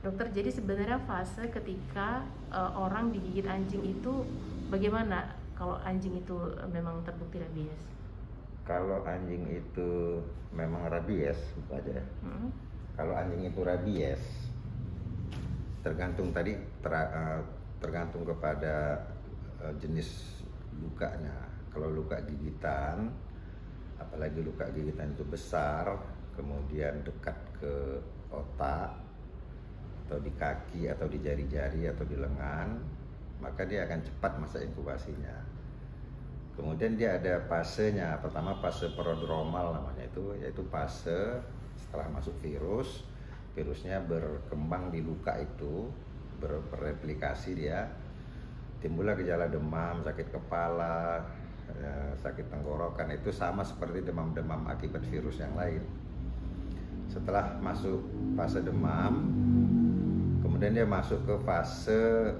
Dokter, jadi sebenarnya fase ketika orang digigit anjing itu bagaimana kalau anjing itu memang terbukti rabies? Kalau anjing itu memang rabies, aja. Hmm. Kalau anjing itu rabies, tergantung tadi tergantung kepada jenis lukanya. Kalau luka gigitan, apalagi luka gigitan itu besar, kemudian dekat ke otak atau di kaki atau di jari-jari atau di lengan, maka dia akan cepat masa inkubasinya. Kemudian dia ada fasenya. Pertama fase prodromal namanya itu, yaitu fase setelah masuk virus, virusnya berkembang di luka itu, bereplikasi dia, timbullah gejala demam, sakit kepala, sakit tenggorokan. Itu sama seperti demam-demam akibat virus yang lain. Setelah masuk fase demam, kemudian dia masuk ke fase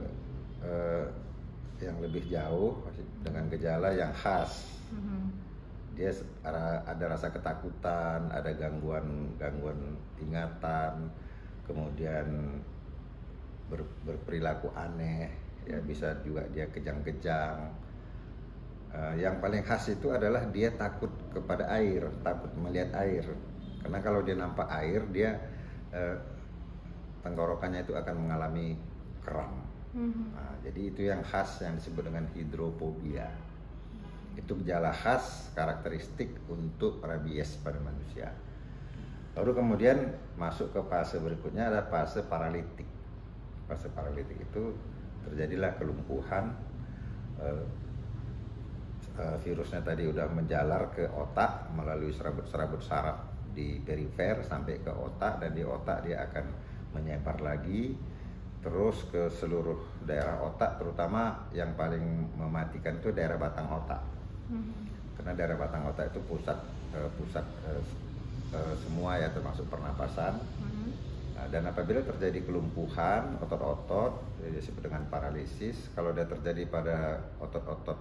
yang lebih jauh dengan gejala yang khas. Dia ada rasa ketakutan, ada gangguan ingatan, kemudian berperilaku aneh, ya bisa juga dia kejang-kejang. Yang paling khas itu adalah dia takut kepada air, takut melihat air. Karena kalau dia nampak air, dia tenggorokannya itu akan mengalami kram. Nah, jadi itu yang khas yang disebut dengan hidrophobia. Itu gejala khas karakteristik untuk rabies pada manusia. Lalu kemudian masuk ke fase berikutnya, ada fase paralitik. Fase paralitik itu terjadilah kelumpuhan. Virusnya tadi udah menjalar ke otak melalui serabut-serabut saraf di perifer sampai ke otak, dan di otak dia akan menyebar lagi terus ke seluruh daerah otak, terutama yang paling mematikan itu daerah batang otak. Karena daerah batang otak itu pusat semua ya, termasuk pernapasan. Dan apabila terjadi kelumpuhan otot-otot, disebut dengan paralisis. Kalau dia terjadi pada otot-otot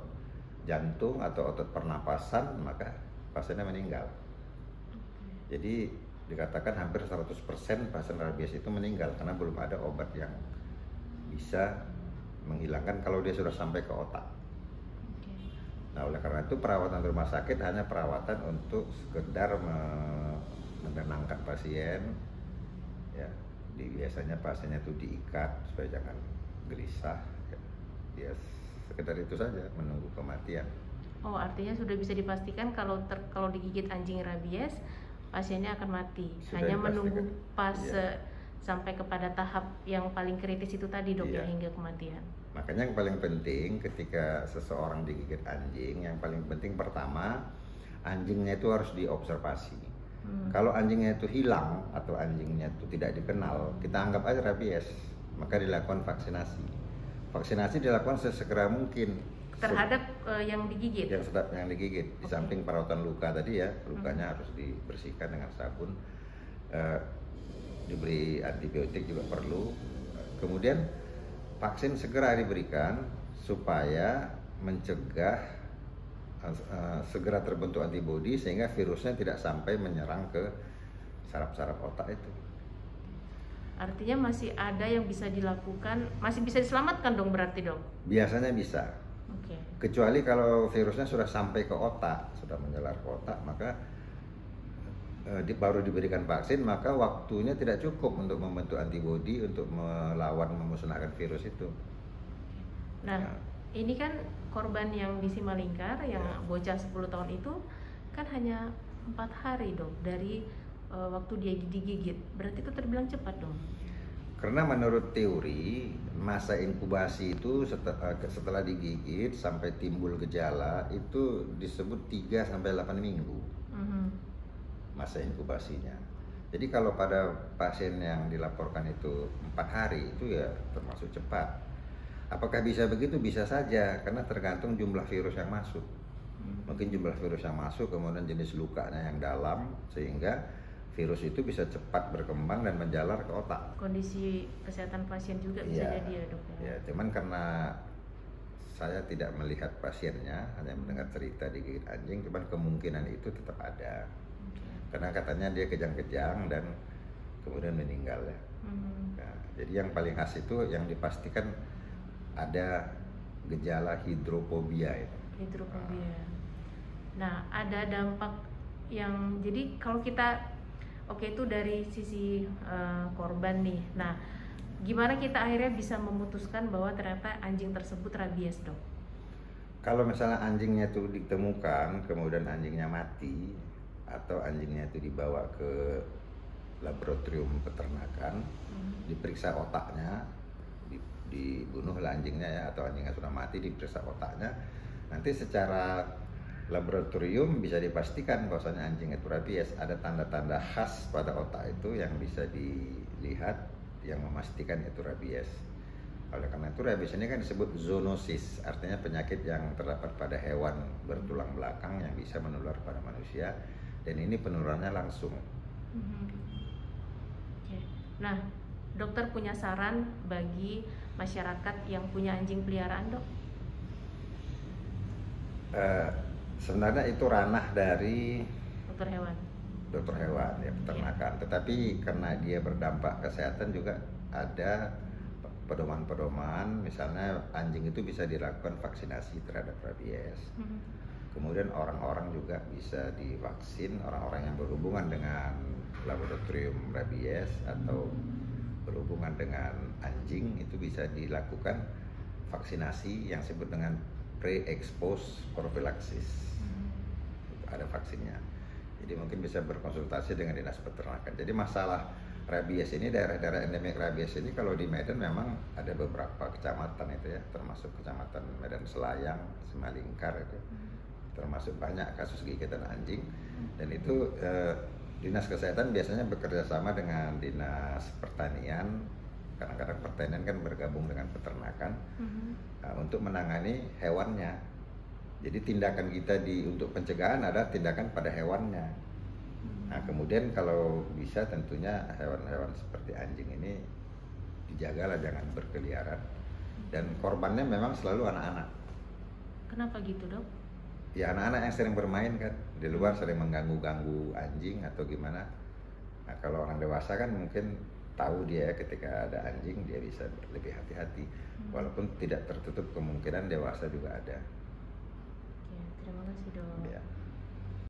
jantung atau otot pernapasan, maka pasiennya meninggal. Jadi dikatakan hampir 100% pasien rabies itu meninggal karena belum ada obat yang bisa menghilangkan kalau dia sudah sampai ke otak. Nah, oleh karena itu perawatan rumah sakit hanya perawatan untuk sekedar menenangkan pasien, ya. Biasanya pasiennya itu diikat supaya jangan gelisah, ya sekedar itu saja, menunggu kematian. Oh, artinya sudah bisa dipastikan kalau digigit anjing rabies, pasiennya akan mati. Sudah hanya dipastikan. Menunggu fase sampai kepada tahap yang paling kritis itu tadi, dok, ya, hingga kematian. Makanya yang paling penting ketika seseorang digigit anjing, yang paling penting pertama, anjingnya itu harus diobservasi. Kalau anjingnya itu hilang atau anjingnya itu tidak dikenal, kita anggap aja rabies, maka dilakukan vaksinasi. Vaksinasi dilakukan sesegera mungkin terhadap yang digigit. Yang digigit. Di samping perawatan luka tadi ya, lukanya harus dibersihkan dengan sabun, diberi antibiotik juga perlu. Kemudian vaksin segera diberikan supaya mencegah segera terbentuk antibodi sehingga virusnya tidak sampai menyerang ke saraf-saraf otak itu. Artinya masih ada yang bisa dilakukan, masih bisa diselamatkan dong berarti, dok? Biasanya bisa. Okay. Kecuali kalau virusnya sudah sampai ke otak, sudah menjalar ke otak, maka baru diberikan vaksin, maka waktunya tidak cukup untuk membentuk antibodi untuk melawan, memusnahkan virus itu. Nah, ini kan korban yang di Simalingkar, yang bocah 10 tahun itu kan hanya 4 hari, dok, dari waktu dia digigit. Berarti itu terbilang cepat dong? Karena menurut teori masa inkubasi itu setelah digigit sampai timbul gejala itu disebut 3-8 minggu masa inkubasinya. Jadi kalau pada pasien yang dilaporkan itu 4 hari itu ya termasuk cepat. Apakah bisa begitu? Bisa saja, karena tergantung jumlah virus yang masuk. Mungkin jumlah virus yang masuk, kemudian jenis lukanya yang dalam, sehingga virus itu bisa cepat berkembang dan menjalar ke otak. Kondisi kesehatan pasien juga bisa jadi ya, dok? Ya, cuman karena saya tidak melihat pasiennya, hanya mendengar cerita digigit anjing, cuman kemungkinan itu tetap ada. Karena katanya dia kejang-kejang dan kemudian meninggal ya. Nah, Jadi yang paling khas itu yang dipastikan ada gejala hidrofobia itu. Hidrofobia. Nah, ada dampak yang jadi kalau kita itu dari sisi korban nih. Nah, gimana kita akhirnya bisa memutuskan bahwa ternyata anjing tersebut rabies, Dok? Kalau misalnya anjingnya itu ditemukan, kemudian anjingnya mati, atau anjingnya itu dibawa ke laboratorium peternakan, diperiksa otaknya, dibunuhlah anjingnya ya, atau anjingnya sudah mati, diperiksa otaknya, nanti secara laboratorium bisa dipastikan bahwasanya anjing itu rabies. Ada tanda-tanda khas pada otak itu yang bisa dilihat yang memastikan itu rabies. Oleh karena itu rabies ini kan disebut zoonosis, artinya penyakit yang terdapat pada hewan bertulang belakang yang bisa menular pada manusia, dan ini penularannya langsung. Nah, dokter punya saran bagi masyarakat yang punya anjing peliharaan, Dok? Sebenarnya itu ranah dari dokter hewan ya, peternakan. Tetapi karena dia berdampak kesehatan juga ada pedoman-pedoman, misalnya anjing itu bisa dilakukan vaksinasi terhadap rabies. Kemudian orang-orang juga bisa divaksin, orang-orang yang berhubungan dengan laboratorium rabies atau berhubungan dengan anjing itu bisa dilakukan vaksinasi yang disebut dengan pre-expose prophylaxis. Ada vaksinnya. Jadi mungkin bisa berkonsultasi dengan dinas peternakan. Jadi masalah rabies ini, daerah-daerah endemik rabies ini kalau di Medan memang ada beberapa kecamatan itu ya, termasuk kecamatan Medan Selayang, Simalingkar itu, termasuk banyak kasus gigitan anjing. Dan itu dinas kesehatan biasanya bekerja sama dengan dinas pertanian, kadang-kadang pertanian kan bergabung dengan peternakan untuk menangani hewannya. Jadi tindakan kita untuk pencegahan adalah tindakan pada hewannya. Nah, kemudian kalau bisa tentunya hewan-hewan seperti anjing ini dijagalah jangan berkeliaran, dan korbannya memang selalu anak-anak. Kenapa gitu, Dok? Ya anak-anak yang sering bermain kan di luar, sering mengganggu-ganggu anjing atau gimana. Nah, kalau orang dewasa kan mungkin tahu dia ketika ada anjing dia bisa lebih hati-hati, walaupun tidak tertutup kemungkinan dewasa juga ada. Oke, terima kasih, Dok. Ya.